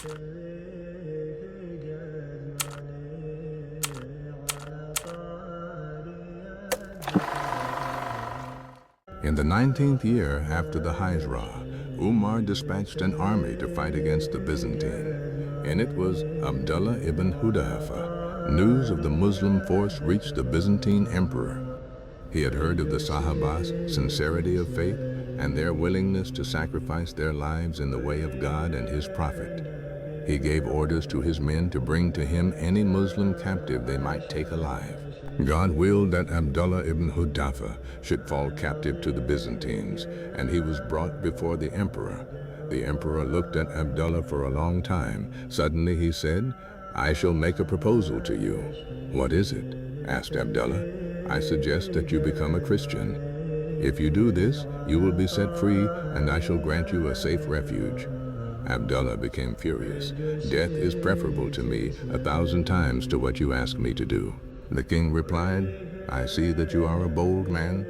In the 19th year after the Hijrah, Umar dispatched an army to fight against the Byzantine. In it was Abdullah ibn Hudhaifah. News of the Muslim force reached the Byzantine emperor. He had heard of the Sahabah's sincerity of faith and their willingness to sacrifice their lives in the way of God and His Prophet. He gave orders to his men to bring to him any Muslim captive they might take alive. God willed that Abdullah ibn Hudhaifah should fall captive to the Byzantines, and he was brought before the emperor. The emperor looked at Abdullah for a long time. Suddenly he said, "I shall make a proposal to you." "What is it?" asked Abdullah. "I suggest that you become a Christian. If you do this, you will be set free, and I shall grant you a safe refuge." Abdullah became furious. "Death is preferable to me 1,000 times to what you ask me to do." The king replied, "I see that you are a bold man.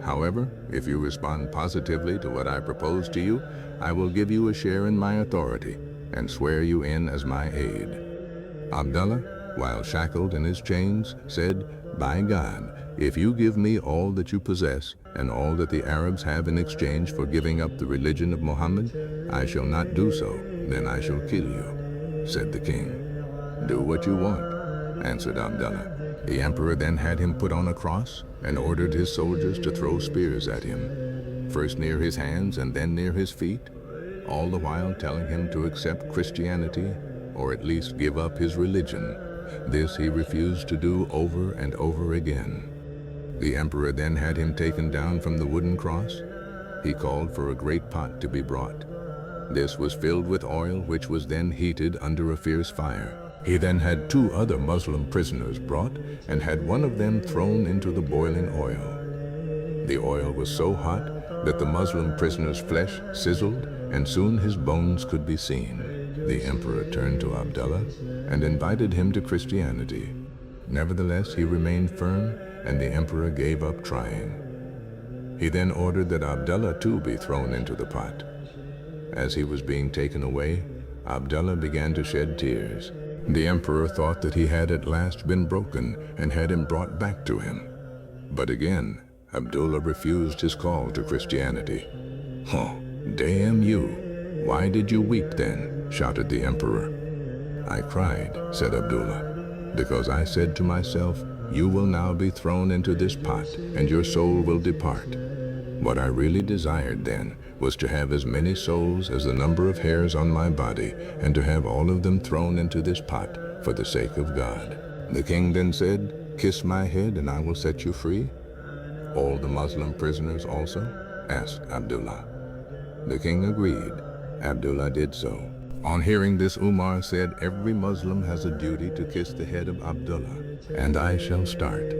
However, if you respond positively to what I propose to you, I will give you a share in my authority and swear you in as my aide." Abdullah, while shackled in his chains, said, "By God, if you give me all that you possess and all that the Arabs have in exchange for giving up the religion of Muhammad, I shall not do so. Then I shall kill you," said the king. "Do what you want," answered Abdullah. The emperor then had him put on a cross and ordered his soldiers to throw spears at him, first near his hands and then near his feet, all the while telling him to accept Christianity or at least give up his religion. This he refused to do over and over again. The emperor then had him taken down from the wooden cross. He called for a great pot to be brought. This was filled with oil, which was then heated under a fierce fire. He then had 2 other Muslim prisoners brought and had one of them thrown into the boiling oil. The oil was so hot that the Muslim prisoner's flesh sizzled, and soon his bones could be seen. The emperor turned to Abdullah and invited him to Christianity. Nevertheless, he remained firm, and the emperor gave up trying. He then ordered that Abdullah too be thrown into the pot. As he was being taken away, Abdullah began to shed tears. The emperor thought that he had at last been broken and had him brought back to him. But again, Abdullah refused his call to Christianity. "Oh, damn you! Why did you weep then?" shouted the emperor. "I cried," said Abdullah, "because I said to myself, you will now be thrown into this pot and your soul will depart. What I really desired then was to have as many souls as the number of hairs on my body, and to have all of them thrown into this pot for the sake of God." The king then said, "Kiss my head and I will set you free." "All the Muslim prisoners also?" asked Abdullah. The king agreed. Abdullah did so. On hearing this, Umar said, "Every Muslim has a duty to kiss the head of Abdullah, and I shall start."